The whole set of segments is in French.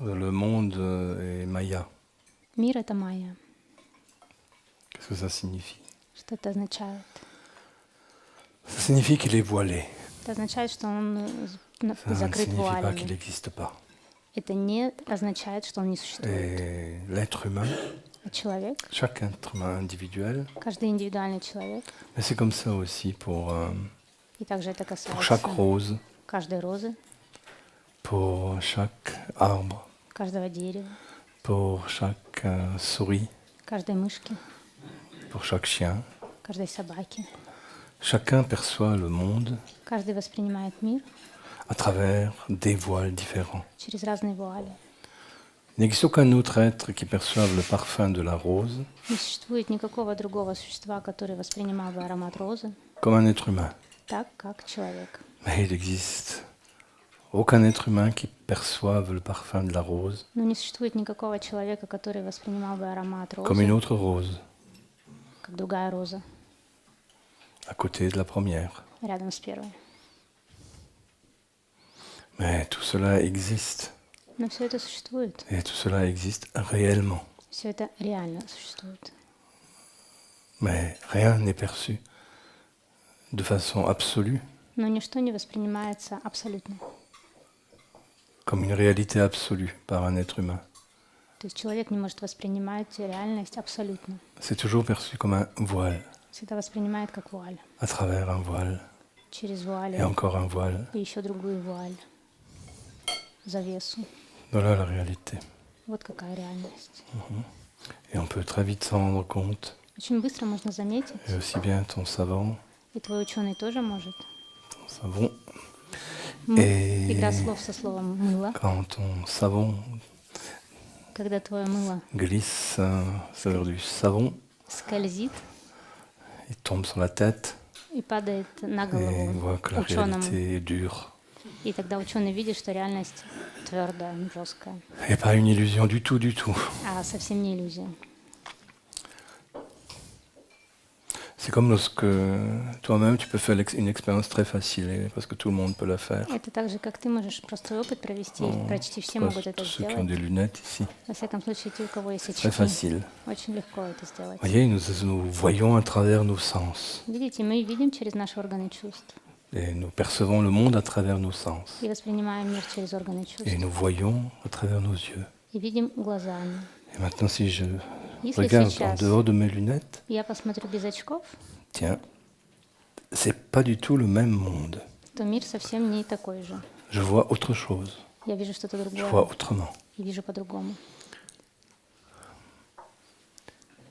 Le monde est Maya. Мир — это майя. Qu'est-ce que ça signifie? Что это означает? Ça signifie qu'il est voilé. Это означает, что он Ça ne закрыт signifie pas qu'il вуалями. n'existe pas. Это не означает, что он не существует. Et l'être humain, А человек, chaque être humain individuel, каждый индивидуальный человек, mais c'est comme ça aussi и также это pour chaque касается rose, каждой розы, pour chaque arbre, каждого дерева, pour chaque souris, каждой мышки, pour chaque chien. каждой собаки. Chacun perçoit le monde Каждый воспринимает мир à travers des voiles différents. через разные вуали. Il n'existe aucun autre être qui perçoive le parfum de la rose Не существует никакого другого существа, который воспринимал бы аромат розы comme un être humain. так, как человек. Mais il n'existe aucun être humain qui perçoive le parfum de la rose Но не существует никакого человека, который воспринимал бы аромат comme une розы, autre rose как другая роза, à côté de la première. рядом с первой. Mais tout cela existe. Но все это существует. Et tout cela existe réellement. Все это реально существует. Mais rien n'est perçu de façon absolue, Но ничто не воспринимается абсолютно. comme une réalité absolue par un être humain. То есть человек не может воспринимать реальность абсолютно. C'est toujours perçu comme un voile, Всегда воспринимает как вуаль. à travers un voile, Через et вуали encore un voile. и еще другую вуаль. Завесу. Voilà la réalité. Вот какая реальность. Et on peut très vite s'en rendre compte, Очень быстро можно заметить, et aussi bien ton savant, и твой ученый тоже может. ton savon, Игра et слов со словом «мыло». quand ton savon Когда твое мыло glisse sur du savon, скользит il tombe sur la tête, и падает на et on голову voit que la ученому. réalité est dure. И тогда ученый видит, что реальность твердая, жесткая, Et pas une illusion du tout, du tout. а совсем не иллюзия. C'est comme lorsque toi-même tu peux faire une expérience très facile, parce que tout le monde peut la faire. Это так же, как ты можешь простой опыт провести, почти все Pas могут это tous ceux qui ont сделать. des lunettes ici. Во всяком случае, те, у кого есть Très очки, facile. очень легко это сделать. Vous voyez, nous voyons à travers nos sens. Видите, мы видим через наши органы чувств Et nous percevons le monde à travers nos sens. и воспринимаем мир через органы чувств. Et nous voyons à travers nos yeux. И видим глазами. Et maintenant, si je Если regarde en сейчас dehors de mes lunettes, я посмотрю без очков, tiens, c'est pas du tout le même monde. то мир совсем не такой же. Je vois autre chose. Я вижу что-то Je другое vois autrement. и вижу по-другому.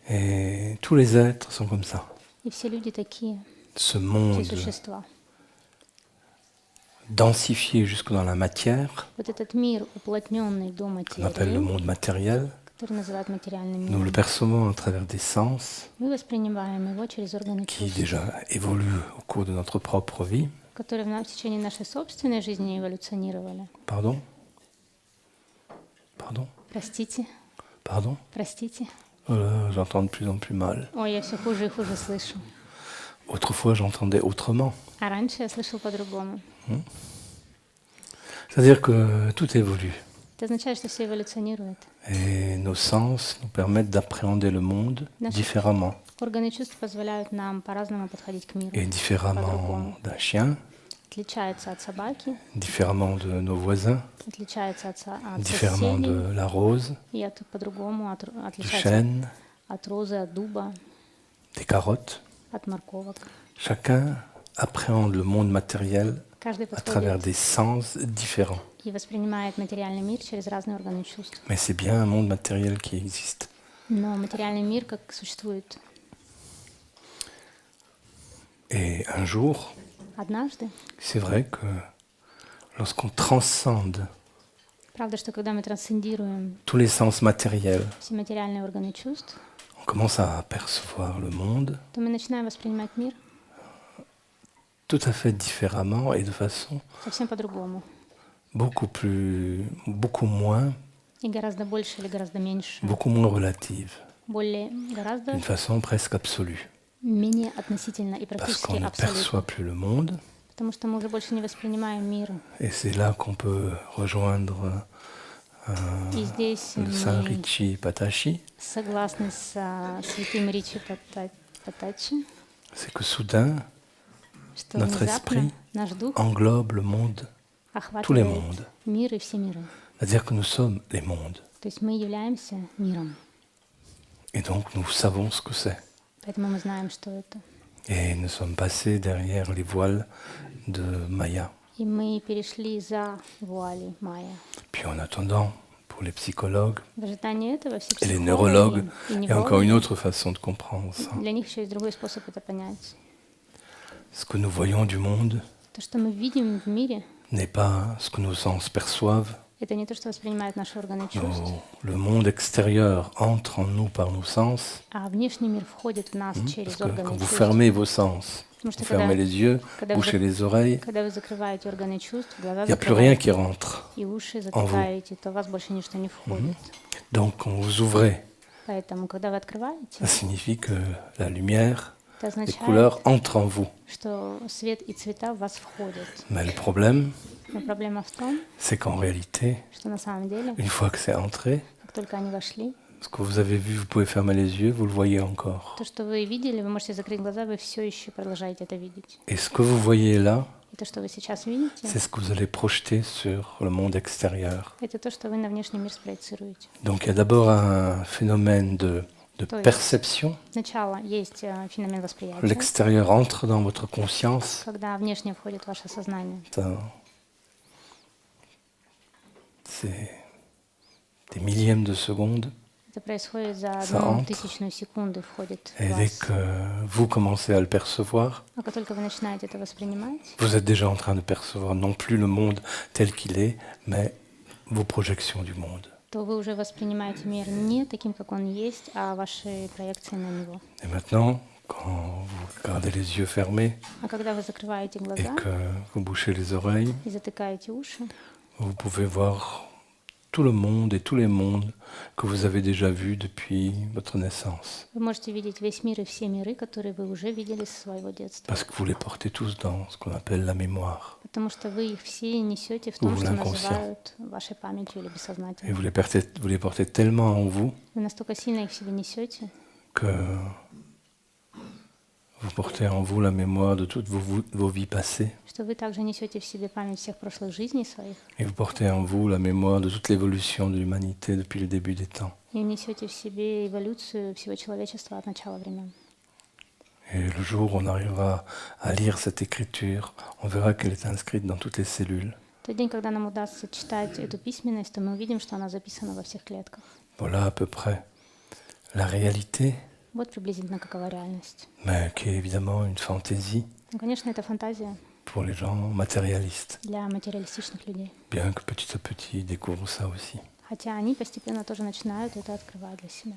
Et tous les êtres sont comme ça. И все люди такие, Ce все monde существа. densifié jusque dans la matière, Вот этот мир, уплотненный до qu'on appelle le материи, monde matériel, который называют материальным nous le миром, percevons à travers des sens мы воспринимаем его через органы qui чувств, déjà évoluent au cours de notre propre vie. которые в течение нашей собственной жизни эволюционировали. Pardon? Pardon? Простите, Pardon? простите. Oh là, j'entends de plus en plus mal. Ой, я все хуже и хуже слышу. Autrefois, j'entendais autrement. А раньше я слышал по-другому. C'est-à-dire que tout évolue. Это означает, что все эволюционирует. Et nos sens nous permettent d'appréhender le monde différemment. Органы чувств позволяют нам по-разному подходить к миру. Et différemment d'un chien, Отличается от собаки, différemment de nos voisins, отличается от différemment соседей, de la rose, и по-другому du отличается chêne, от розы, от дуба, des carottes. от морковок. Chacun appréhende le monde matériel Каждый à travers подходит des sens différents. и воспринимает материальный мир через разные органы чувств. Mais c'est bien un monde matériel qui existe. Но материальный мир как существует. Et un jour, Однажды, c'est vrai que lorsqu'on transcende правда, что когда мы трансцендируем tous les sens matériels, все материальные органы чувств, on commence à percevoir le monde то мы начинаем воспринимать мир tout à fait différemment et de façon совсем по-другому. beaucoup moins И гораздо больше или гораздо меньше, relative, гораздо d'une façon presque absolue. менее относительно и Parce практически qu'on ne абсолютно. perçoit plus le monde, Потому что мы уже больше не воспринимаем мир. et c'est là qu'on peut rejoindre И здесь le saint мы Ricci Patachi, согласны с святым Ричи Патачи, c'est que soudain, что notre внезапно esprit наш дух englobe le monde, tous les охватывает mondes. мир и все миры. C'est-à-dire que nous sommes les mondes. То есть мы являемся миром. Et donc nous savons ce que c'est. Поэтому мы знаем, что это. Et nous sommes passés derrière les voiles de Maya. И мы перешли за вуали майя. Puis en attendant, pour les psychologues В ожидании этого все et les психологи neurologues, и il y a encore une неврологи, autre façon de comprendre ça. для них еще есть другой способ это понять. Ce que nous voyons du monde То, что мы видим в мире, n'est pas ce que nos sens perçoivent. это не то, что воспринимают наши органы чувств, Le monde extérieur entre en nous par nos sens. а внешний мир входит в нас Parce через que органы quand vous чувств. fermez vos sens, Потому что vous fermez les yeux, когда bouchez вы, les oreilles, когда вы закрываете органы чувств, глаза il n'y a plus rien закрываете qui rentre. и уши затыкаете, то у вас больше ничто не входит. Donc quand vous ouvrez, Поэтому, когда вы открываете, ça signifie que la lumière, это les означает, couleurs entrent en vous. что свет и цвета в вас входят. Mais le problème, Но проблема в том, c'est qu'en réalité, что на самом деле, une fois que c'est entré, как только они вошли, ce que vous avez vu, vous pouvez fermer les yeux, vous le voyez encore. то, что вы видели, вы можете закрыть глаза, вы все еще продолжаете это видеть. Et ce que vous voyez là, И то, что вы сейчас видите, c'est ce que vous allez projeter sur le monde extérieur. это то, что вы на внешний мир спроецируете. Donc il y a d'abord un phénomène de То есть perception. сначала есть феномен восприятия, L'extérieur entre dans votre conscience. когда внешне входит ваше сознание. C'est des millièmes de seconde. Это происходит за Ça одну entre. тысячную секунды входит в Et dès вас. que vous commencez à le percevoir, А как только вы начинаете это воспринимать, vous êtes déjà en train de percevoir non plus le monde tel qu'il est, mais vos projections du monde. то вы уже воспринимаете мир не таким, как он есть, а ваши проекции на него. Et maintenant, quand vous gardez les yeux fermés А когда вы закрываете et глаза que vous bouchez les oreilles, и затыкаете уши, vous pouvez voir tout le monde et tous les mondes que vous avez déjà vus depuis votre naissance. вы можете видеть весь мир и все миры, которые вы уже видели со своего детства. Parce que vous les portez tous dans ce qu'on appelle la mémoire. Потому что вы их все несете в том, Ou что l'inconscient. называют вашей памятью или Et бессознательным. vous les portez tellement en vous Вы настолько сильно их в себе несете, que vous portez en vous la mémoire de toutes vos vies passées. что вы также несете в себе память всех прошлых жизней своих Et vous portez en vous la mémoire de toute l'évolution de l'humanité depuis le début des temps. и несете в себе эволюцию всего человечества от начала времен. Et le jour où on arrivera à lire cette écriture, on verra qu'elle est inscrite dans toutes les cellules. В тот день, когда нам удастся читать эту письменность, то мы увидим, что она записана во всех клетках. Voilà à peu près la réalité, Вот приблизительно какова реальность. mais qui est évidemment une fantaisie Ну, конечно, это фантазия pour les gens matérialistes, для материалистичных людей. bien que petit à petit ils découvrent ça aussi. Хотя они постепенно тоже начинают это открывать для себя.